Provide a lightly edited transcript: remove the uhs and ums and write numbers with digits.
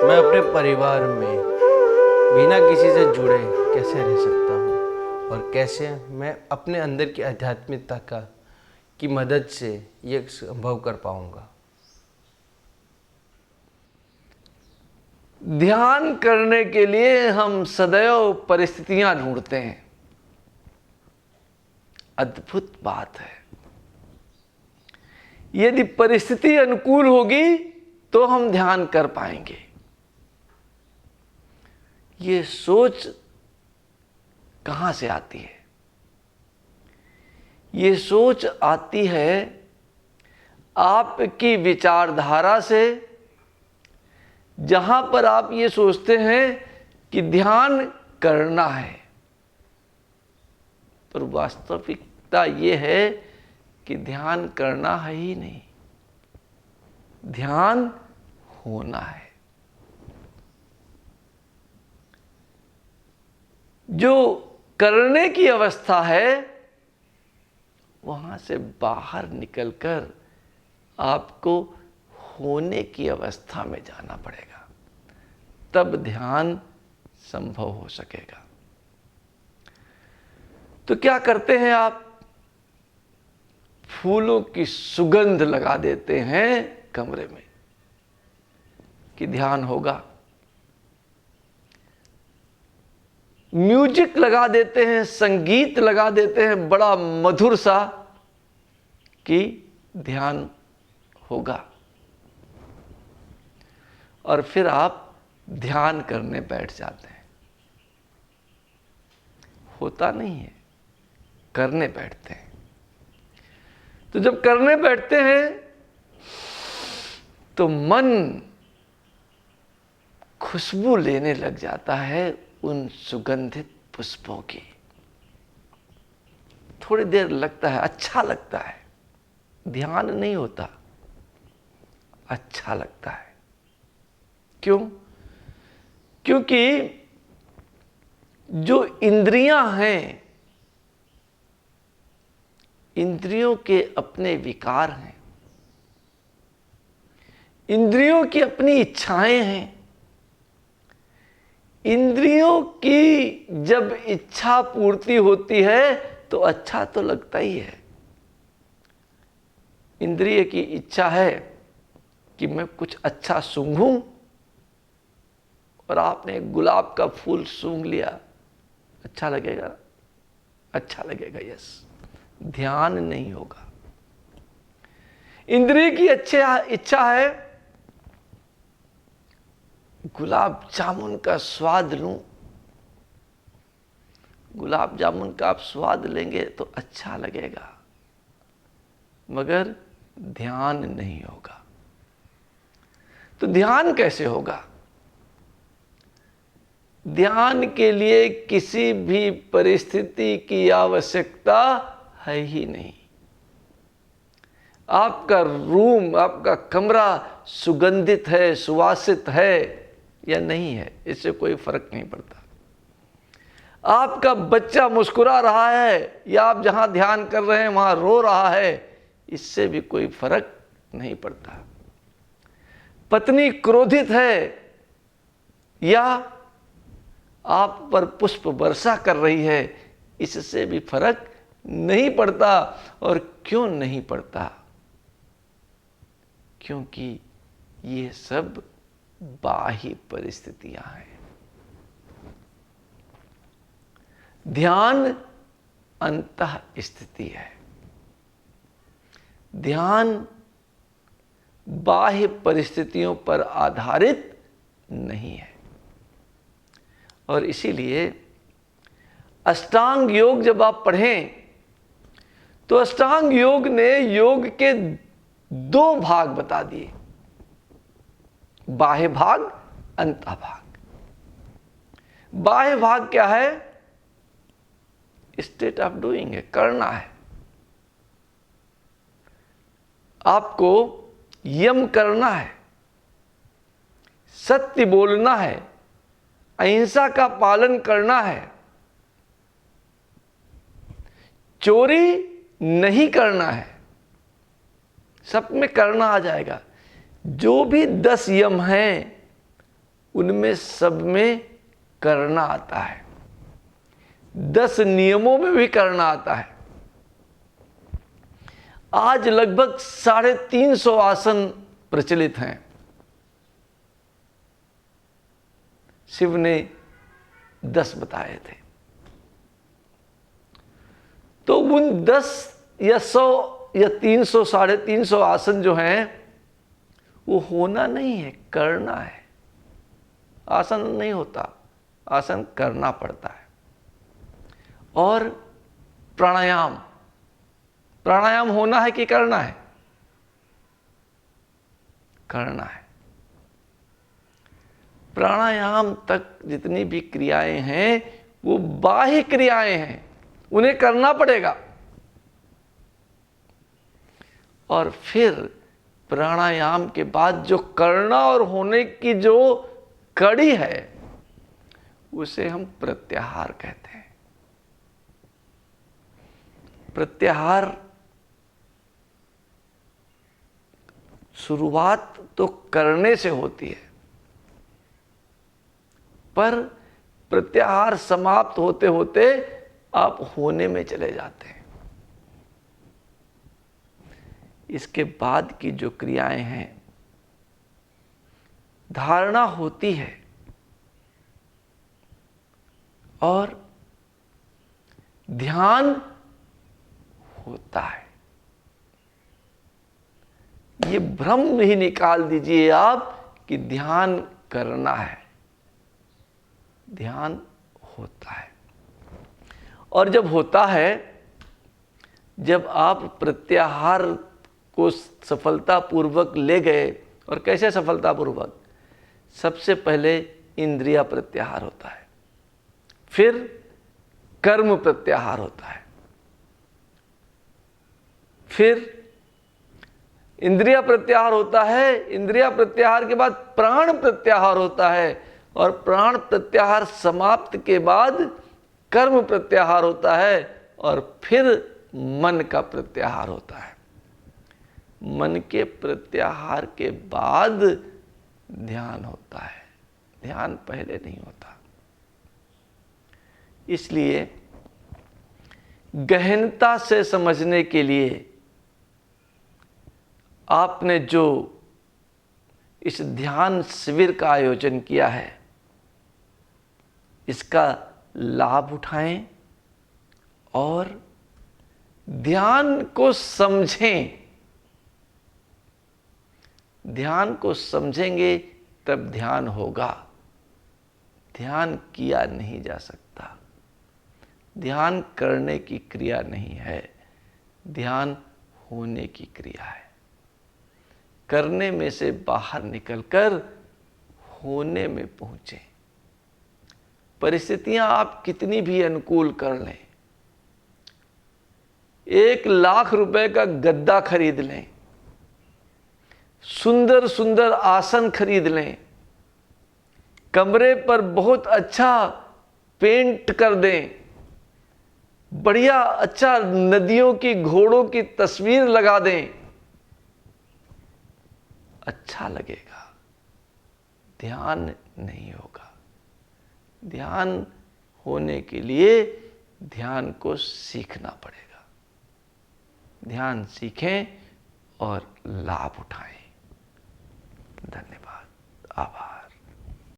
मैं अपने परिवार में बिना किसी से जुड़े कैसे रह सकता हूँ और कैसे मैं अपने अंदर की आध्यात्मिकता की मदद से ये संभव कर पाऊँगा। ध्यान करने के लिए हम सदैव परिस्थितियां ढूंढते हैं। अद्भुत बात है, यदि परिस्थिति अनुकूल होगी तो हम ध्यान कर पाएंगे। ये सोच कहां से आती है? ये सोच आती है आपकी विचारधारा से, जहां पर आप ये सोचते हैं कि ध्यान करना है, पर वास्तविकता ये है कि ध्यान करना है ही नहीं, ध्यान होना है। जो करने की अवस्था है वहां से बाहर निकलकर आपको होने की अवस्था में जाना पड़ेगा, तब ध्यान संभव हो सकेगा। तो क्या करते हैं आप? फूलों की सुगंध लगा देते हैं कमरे में कि ध्यान होगा, म्यूजिक लगा देते हैं, संगीत लगा देते हैं बड़ा मधुर सा कि ध्यान होगा, और फिर आप ध्यान करने बैठ जाते हैं। होता नहीं है, करने बैठते हैं। तो जब करने बैठते हैं तो मन खुशबू लेने लग जाता है उन सुगंधित पुष्पों की। थोड़ी देर लगता है, अच्छा लगता है, ध्यान नहीं होता, अच्छा लगता है। क्यों? क्योंकि जो इंद्रियां हैं, इंद्रियों के अपने विकार हैं, इंद्रियों की अपनी इच्छाएं हैं। इंद्रियों की जब इच्छा पूर्ति होती है तो अच्छा तो लगता ही है। इंद्रिय की इच्छा है कि मैं कुछ अच्छा सूंघूं, और आपने गुलाब का फूल सूंघ लिया, अच्छा लगेगा? अच्छा लगेगा, यस। ध्यान नहीं होगा। इंद्रिय की इच्छा है गुलाब जामुन का स्वाद लूं। गुलाब जामुन का आप स्वाद लेंगे तो अच्छा लगेगा, मगर ध्यान नहीं होगा। तो ध्यान कैसे होगा? ध्यान के लिए किसी भी परिस्थिति की आवश्यकता है ही नहीं। आपका रूम, आपका कमरा सुगंधित है, सुवासित है या नहीं है, इससे कोई फर्क नहीं पड़ता। आपका बच्चा मुस्कुरा रहा है या आप जहां ध्यान कर रहे हैं वहां रो रहा है, इससे भी कोई फर्क नहीं पड़ता। पत्नी क्रोधित है या आप पर पुष्प वर्षा कर रही है, इससे भी फर्क नहीं पड़ता। और क्यों नहीं पड़ता? क्योंकि ये सब बाह्य परिस्थितियां हैं। ध्यान अंतः स्थिति है। ध्यान बाह्य परिस्थितियों पर आधारित नहीं है। और इसीलिए अष्टांग योग जब आप पढ़ें तो अष्टांग योग ने योग के दो भाग बता दिए, बाह्य भाग, अंतः भाग। बाह्य भाग क्या है? स्टेट ऑफ डूइंग है, करना है। आपको यम करना है, सत्य बोलना है, अहिंसा का पालन करना है, चोरी नहीं करना है। सब में करना आ जाएगा। जो भी 10 यम हैं उनमें सब में करना आता है, 10 नियमों में भी करना आता है। आज लगभग 350 आसन प्रचलित हैं। शिव ने 10 बताए थे। तो उन 10 या 100 या 300 350 आसन जो हैं वो होना नहीं है, करना है। आसन नहीं होता, आसन करना पड़ता है। और प्राणायाम, प्राणायाम होना है कि करना है? करना है। प्राणायाम तक जितनी भी क्रियाएं हैं वो बाह्य क्रियाएं हैं, उन्हें करना पड़ेगा। और फिर प्राणायाम के बाद जो करना और होने की जो कड़ी है उसे हम प्रत्याहार कहते हैं। प्रत्याहार शुरुआत तो करने से होती है, पर प्रत्याहार समाप्त होते होते आप होने में चले जाते हैं। इसके बाद की जो क्रियाएं हैं, धारणा होती है और ध्यान होता है। ये भ्रम ही निकाल दीजिए आप कि ध्यान करना है। ध्यान होता है। और जब होता है, जब आप प्रत्याहार को सफलतापूर्वक ले गए, और कैसे सफलतापूर्वक? सबसे पहले इंद्रिया प्रत्याहार होता है, फिर कर्म प्रत्याहार होता है, फिर इंद्रिया प्रत्याहार होता है, इंद्रिया प्रत्याहार के बाद प्राण प्रत्याहार होता है, और प्राण प्रत्याहार समाप्त के बाद कर्म प्रत्याहार होता है, और फिर मन का प्रत्याहार होता है। मन के प्रत्याहार के बाद ध्यान होता है, ध्यान पहले नहीं होता। इसलिए गहनता से समझने के लिए आपने जो इस ध्यान शिविर का आयोजन किया है, इसका लाभ उठाएं और ध्यान को समझें। ध्यान को समझेंगे तब ध्यान होगा। ध्यान किया नहीं जा सकता। ध्यान करने की क्रिया नहीं है, ध्यान होने की क्रिया है। करने में से बाहर निकलकर होने में पहुंचे। परिस्थितियां आप कितनी भी अनुकूल कर लें, 1 लाख रुपए का गद्दा खरीद लें, सुंदर सुंदर आसन खरीद लें, कमरे पर बहुत अच्छा पेंट कर दें, बढ़िया अच्छा नदियों की, घोड़ों की तस्वीर लगा दें, अच्छा लगेगा, ध्यान नहीं होगा। ध्यान होने के लिए ध्यान को सीखना पड़ेगा। ध्यान सीखें और लाभ उठाएं। धन्यवाद। आभार।